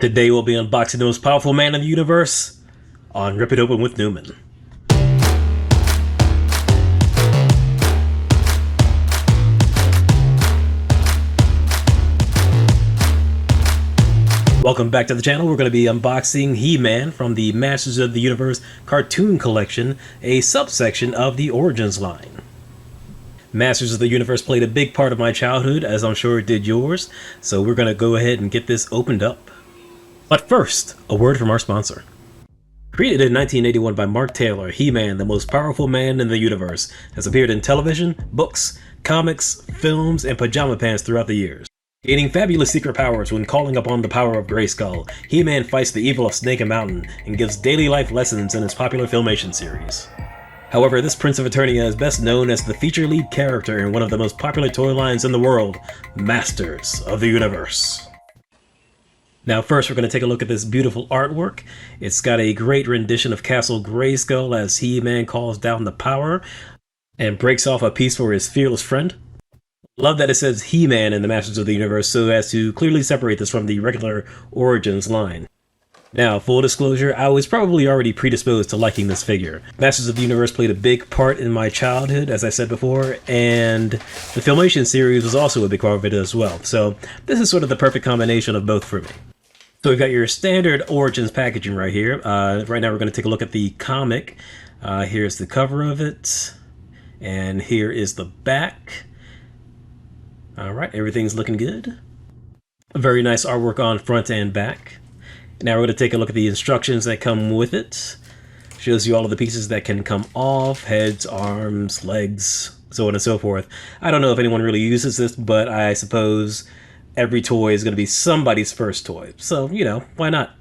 Today we'll be unboxing the most powerful man in the universe on Rip It Open with Newman. Welcome back to the channel. We're going to be unboxing He-Man from the Masters of the Universe cartoon collection, a subsection of the Origins line. Masters of the Universe played a big part of my childhood, as I'm sure it did yours, so we're going to go ahead and get this opened up. But first, a word from our sponsor. Created in 1981 by Mark Taylor, He-Man, the most powerful man in the universe, has appeared in television, books, comics, films, and pajama pants throughout the years. Gaining fabulous secret powers when calling upon the power of Grayskull, He-Man fights the evil of Snake and Mountain and gives daily life lessons in his popular Filmation series. However, this Prince of Eternia is best known as the feature lead character in one of the most popular toy lines in the world, Masters of the Universe. Now first we're going to take a look at this beautiful artwork. It's got a great rendition of Castle Grayskull as He-Man calls down the power and breaks off a piece for his fearless friend. Love that it says He-Man in the Masters of the Universe so as to clearly separate this from the regular Origins line. Now, full disclosure, I was probably already predisposed to liking this figure. Masters of the Universe played a big part in my childhood, as I said before, and the Filmation series was also a big part of it as well. So this is sort of the perfect combination of both for me. So we've got your standard Origins packaging right here. Right now we're going to take a look at the comic. Here's the cover of it, and here is the back. Alright, everything's looking good. Very nice artwork on front and back. Now we're going to take a look at the instructions that come with it. Shows you all of the pieces that can come off, heads, arms, legs, so on and so forth. I don't know if anyone really uses this, but I suppose every toy is going to be somebody's first toy. So, you know, why not?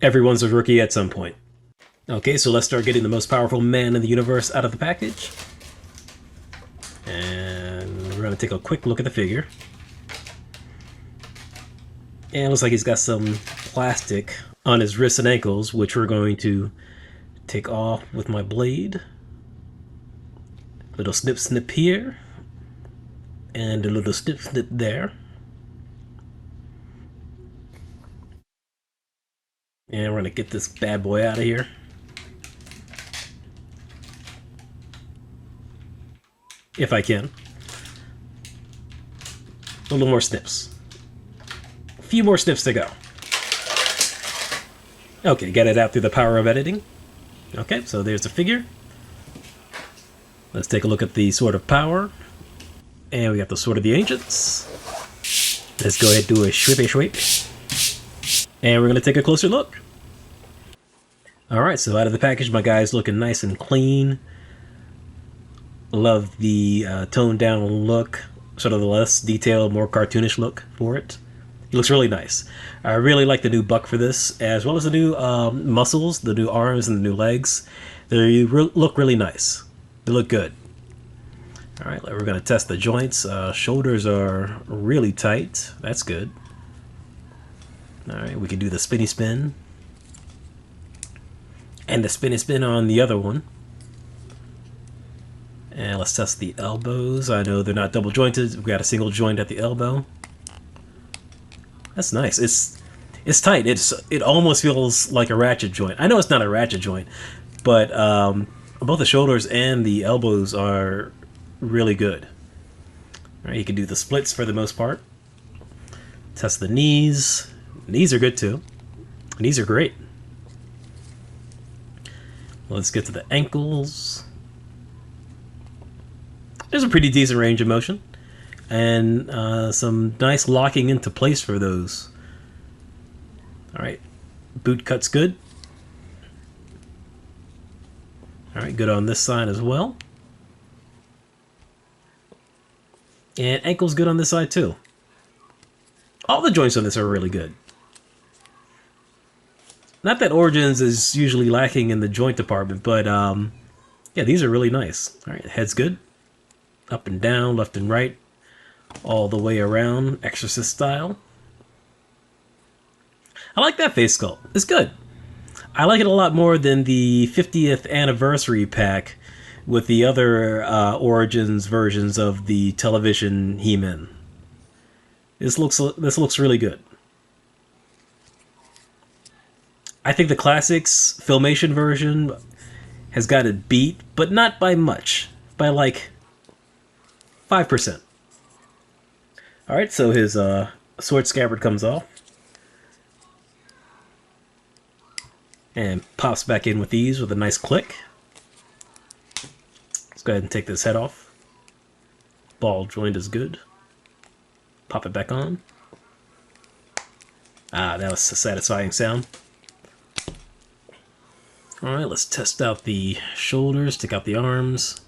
Everyone's a rookie at some point. Okay, so let's start getting the most powerful man in the universe out of the package. And we're going to take a quick look at the figure. And it looks like he's got some plastic on his wrists and ankles, which we're going to take off with my blade. Little snip snip here. And a little snip snip there. And we're going to get this bad boy out of here. If I can. A little more snips. A few more snips to go. Okay, get it out through the power of editing. Okay, so there's the figure. Let's take a look at the Sword of Power. And we got the Sword of the Ancients. Let's go ahead and do a sweepy sweep. And we're going to take a closer look. Alright, so out of the package, my guy's looking nice and clean. Love the toned down look, sort of the less detailed, more cartoonish look for it. He looks really nice. I really like the new buck for this, as well as the new muscles, the new arms, and the new legs. They look really nice. They look good. Alright, we're going to test the joints. Shoulders are really tight. That's good. Alright, we can do the spinny spin. And the spinny spin on the other one. And let's test the elbows. I know they're not double jointed. We've got a single joint at the elbow. That's nice. It's tight. It almost feels like a ratchet joint. I know it's not a ratchet joint, but both the shoulders and the elbows are really good. All right, you can do the splits for the most part. Test the knees. Knees are good too. Knees are great. Let's get to the ankles. There's a pretty decent range of motion, and some nice locking into place for those. Alright, boot cut's good. Alright, good on this side as well. And ankle's good on this side too. All the joints on this are really good. Not that Origins is usually lacking in the joint department, but yeah, these are really nice. Alright, head's good. Up and down, left and right, all the way around, Exorcist style. I like that face sculpt. It's good. I like it a lot more than the 50th anniversary pack with the other Origins versions of the television He-Man. This looks really good. I think the classics Filmation version has got it beat, but not by much. By like 5%. Alright, so his sword scabbard comes off. And pops back in with ease with a nice click. Let's go ahead and take this head off. Ball joint is good. Pop it back on. Ah, that was a satisfying sound. Alright, let's test out the shoulders, take out the arms.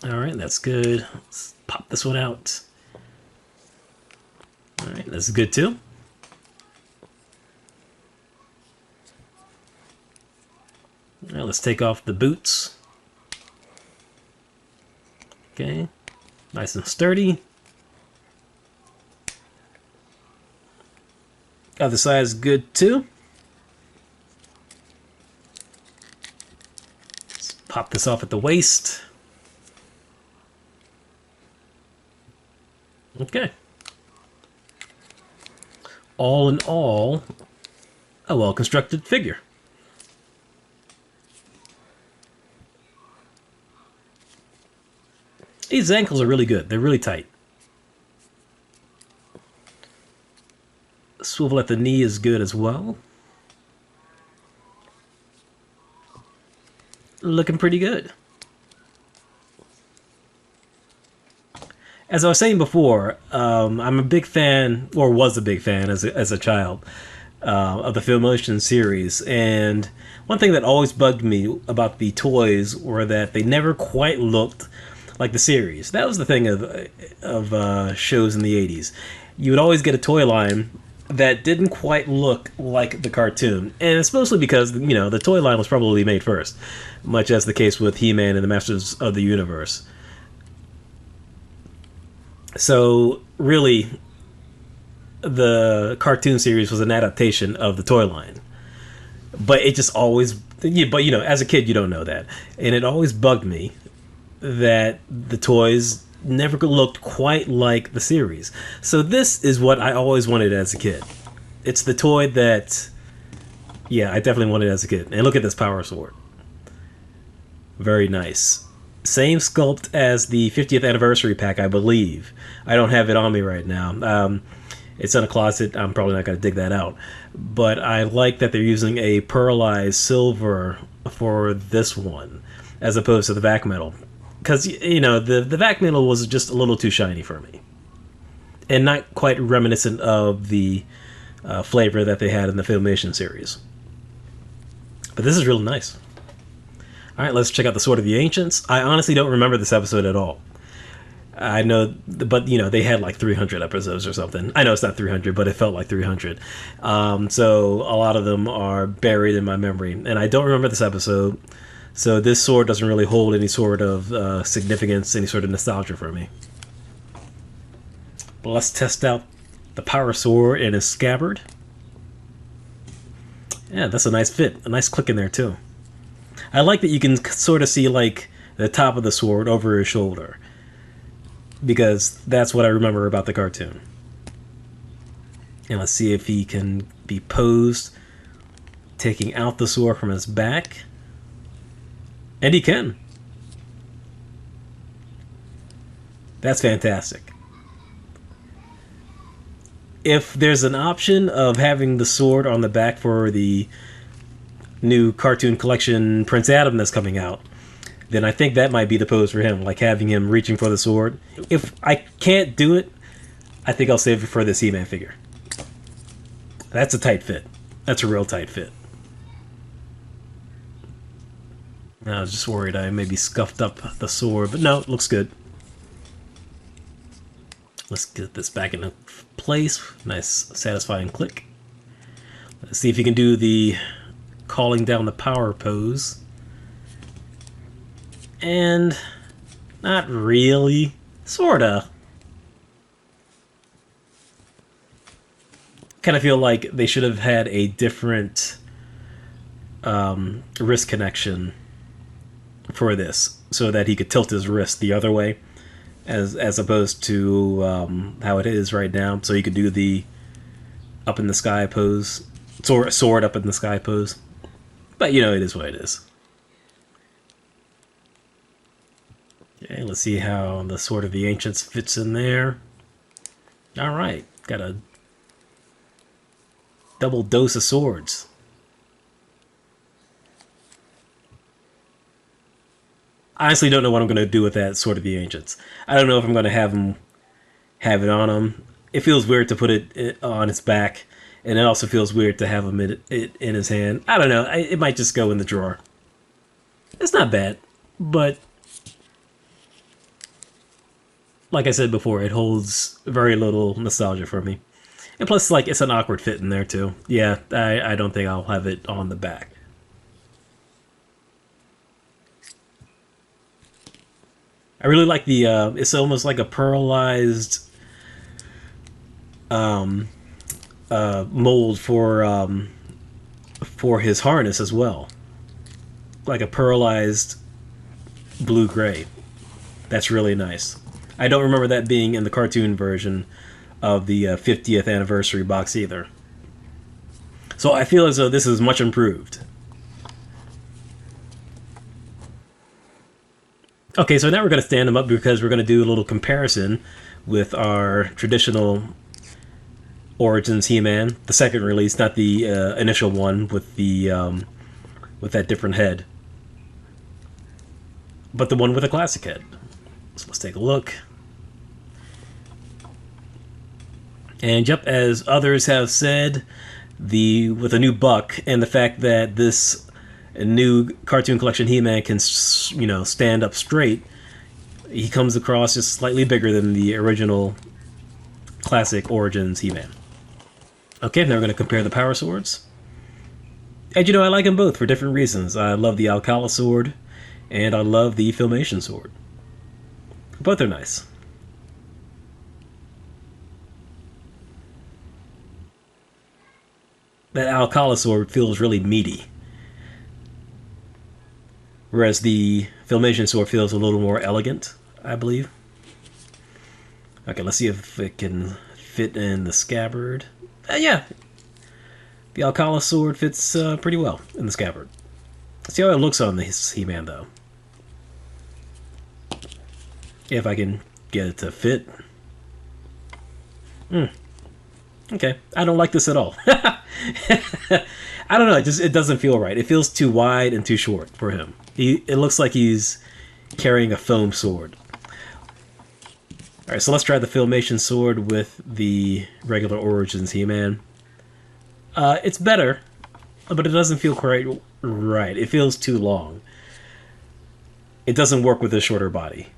Alright, that's good. Let's pop this one out. Alright, that's good too. Alright, let's take off the boots. Okay, nice and sturdy. Other side is good too. Let's pop this off at the waist. Okay. All in all, a well-constructed figure. These ankles are really good. They're really tight. Swivel at the knee is good as well. Looking pretty good. As I was saying before, I'm a big fan, or was a big fan as a child, of the Filmation series. And one thing that always bugged me about the toys were that they never quite looked like the series. That was the thing of shows in the 80s. You would always get a toy line that didn't quite look like the cartoon. And it's mostly because, you know, the toy line was probably made first, much as the case with He-Man and the Masters of the Universe. So, really, the cartoon series was an adaptation of the toy line. But it just always... But, you know, as a kid, you don't know that. And it always bugged me that the toys never looked quite like the series. So this is what I always wanted as a kid. It's the toy that... Yeah, I definitely wanted as a kid. And look at this power sword. Very nice. Same sculpt as the 50th anniversary pack, I believe. I don't have it on me right now. It's in a closet. I'm probably not going to dig that out. But I like that they're using a pearlized silver for this one, as opposed to the vac metal. Because, you know, the vac metal was just a little too shiny for me. And not quite reminiscent of the flavor that they had in the Filmation series. But this is really nice. Alright, let's check out the Sword of the Ancients. I honestly don't remember this episode at all. I know, but, you know, they had like 300 episodes or something. I know it's not 300, but it felt like 300. So a lot of them are buried in my memory. And I don't remember this episode, so this sword doesn't really hold any sort of significance, any sort of nostalgia for me. But let's test out the power sword and its scabbard. Yeah, that's a nice fit. A nice click in there, too. I like that you can sort of see, like, the top of the sword over his shoulder. Because that's what I remember about the cartoon. And let's see if he can be posed, taking out the sword from his back. And he can. That's fantastic. If there's an option of having the sword on the back for the new cartoon collection Prince Adam that's coming out, then I think that might be the pose for him, like having him reaching for the sword. If I can't do it, I think I'll save it for this He-Man figure. That's a tight fit. That's a real tight fit. I was just worried I maybe scuffed up the sword, but no, it looks good. Let's get this back into place. Nice, satisfying click. Let's see if you can do the calling down the power pose. And not really. Sorta. Kind of feel like they should have had a different wrist connection for this, so that he could tilt his wrist the other way, as opposed to how it is right now. So you could do the up in the sky pose, sword up in the sky pose. But you know, it is what it is. Okay, let's see how the Sword of the Ancients fits in there. All right, got a double dose of swords. I honestly don't know what I'm going to do with that Sword of the Ancients. I don't know if I'm going to have it on him. It feels weird to put it on its back, and it also feels weird to have him in his hand. I don't know. It might just go in the drawer. It's not bad, but like I said before, it holds very little nostalgia for me. And plus, like, it's an awkward fit in there, too. Yeah, I don't think I'll have it on the back. I really like the, it's almost like a pearlized mold for his harness as well. Like a pearlized blue-gray. That's really nice. I don't remember that being in the cartoon version of the 50th anniversary box either. So I feel as though this is much improved. Okay, so now we're going to stand them up because we're going to do a little comparison with our traditional Origins He-Man, the second release, not the initial one with that different head, but the one with a classic head. So let's take a look. And yep, as others have said, with a new buck and the fact that this new cartoon collection He-Man can, you know, stand up straight, he comes across just slightly bigger than the original classic Origins He-Man. Okay, now we're going to compare the power swords. And you know, I like them both for different reasons. I love the Alcala sword, and I love the Filmation sword. Both are nice. That Alcala sword feels really meaty, whereas the Filmation sword feels a little more elegant, I believe. Okay, let's see if it can fit in the scabbard. Yeah, the Alcala sword fits pretty well in the scabbard. Let's see how it looks on this He-Man, though. If I can get it to fit. Okay, I don't like this at all. I don't know, it doesn't feel right. It feels too wide and too short for him. It looks like he's carrying a foam sword. Alright, so let's try the Filmation sword with the regular Origins He-Man. It's better, but it doesn't feel quite right. It feels too long. It doesn't work with a shorter body.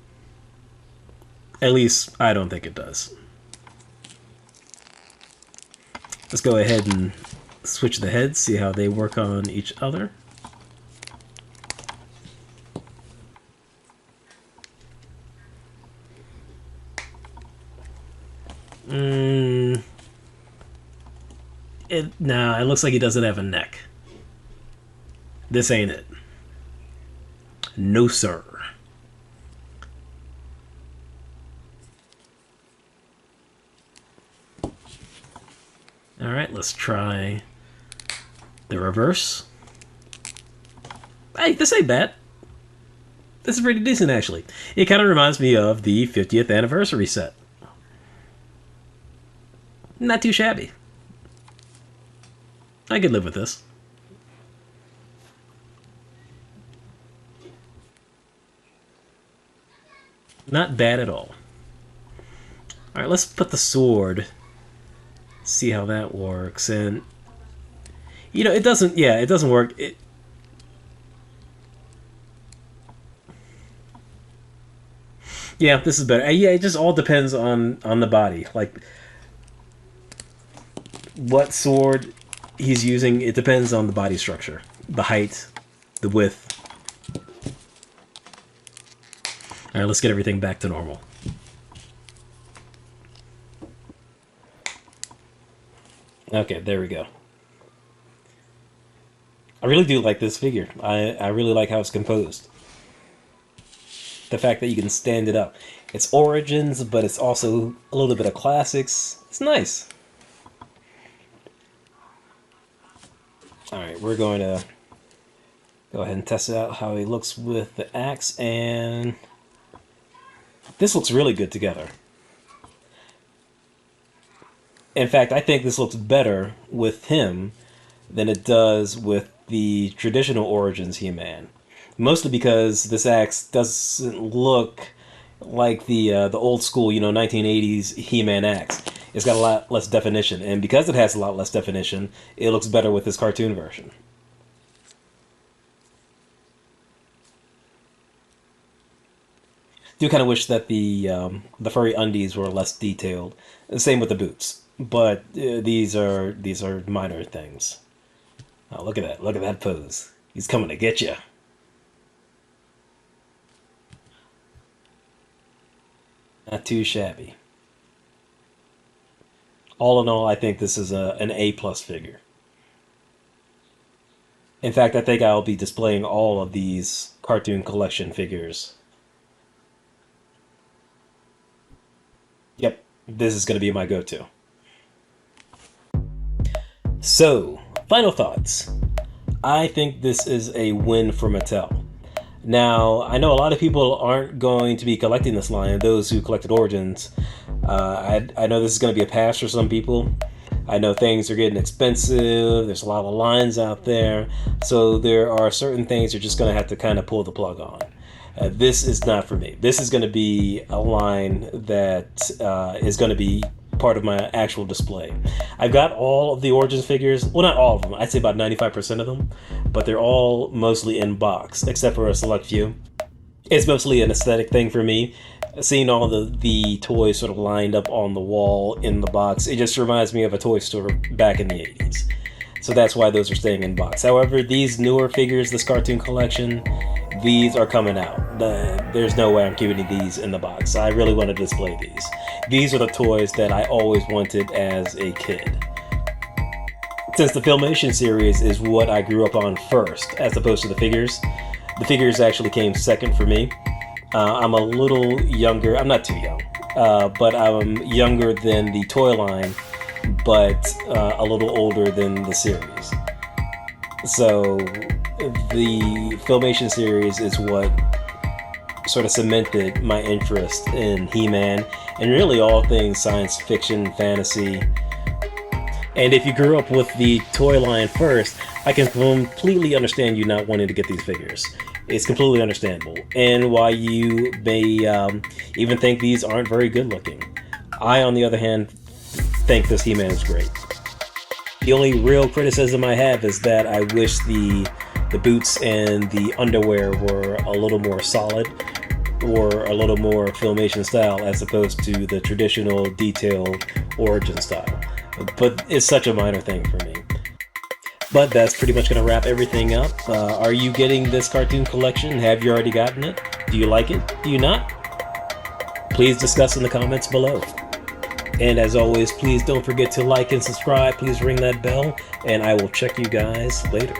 At least, I don't think it does. Let's go ahead and switch the heads, see how they work on each other. Nah, it looks like he doesn't have a neck. This ain't it. No, sir. Alright, let's try the reverse. Hey, this ain't bad. This is pretty decent, actually. It kind of reminds me of the 50th anniversary set. Not too shabby. I could live with this. Not bad at all. Alright, let's put the sword. See how that works. And you know, it doesn't work. Yeah, this is better. Yeah, it just all depends on the body. Like what sword he's using, it depends on the body structure, the height, the width. All right, let's get everything back to normal. Okay, there we go. I really do like this figure. I really like how it's composed. The fact that you can stand it up. It's Origins, but it's also a little bit of classics. It's nice. Alright, we're going to go ahead and test it out how he looks with the axe, and this looks really good together. In fact, I think this looks better with him than it does with the traditional Origins He-Man. Mostly because this axe doesn't look like the old school, 1980s He-Man axe. It's got a lot less definition, and because it has a lot less definition, it looks better with this cartoon version. Do kind of wish that the furry undies were less detailed. Same with the boots, but these are minor things. Oh, look at that! Look at that pose. He's coming to get you. Not too shabby. All in all, I think this is an A+ figure. In fact, I think I'll be displaying all of these cartoon collection figures. Yep, this is going to be my go-to. So, final thoughts. I think this is a win for Mattel. Now, I know a lot of people aren't going to be collecting this line, those who collected Origins. I know this is going to be a pass for some people. I know things are getting expensive, there's a lot of lines out there, so there are certain things you're just going to have to kind of pull the plug on. This is not for me. This is going to be a line that is going to be part of my actual display. I've got all of the Origins figures, well, not all of them, I'd say about 95% of them, but they're all mostly in box, except for a select few. It's mostly an aesthetic thing for me. Seeing all the toys sort of lined up on the wall in the box, it just reminds me of a toy store back in the 80s. So that's why those are staying in box. However, these newer figures, this cartoon collection, these are coming out. There's no way I'm keeping these in the box. I really want to display these. These are the toys that I always wanted as a kid. Since the Filmation series is what I grew up on first, as opposed to the figures actually came second for me. I'm a little younger. I'm not too young, but I'm younger than the toy line, but a little older than the series. So the Filmation series is what sort of cemented my interest in He-Man and really all things science fiction, fantasy. And if you grew up with the toy line first, I can completely understand you not wanting to get these figures. It's completely understandable, and why you may even think these aren't very good looking. I, on the other hand, think this He-Man is great. The only real criticism I have is that I wish the boots and the underwear were a little more solid, or a little more Filmation style, as opposed to the traditional detailed Origin style. But it's such a minor thing for me. But that's pretty much going to wrap everything up. Are you getting this cartoon collection? Have you already gotten it? Do you like it? Do you not? Please discuss in the comments below. And as always, please don't forget to like and subscribe. Please ring that bell, and I will check you guys later.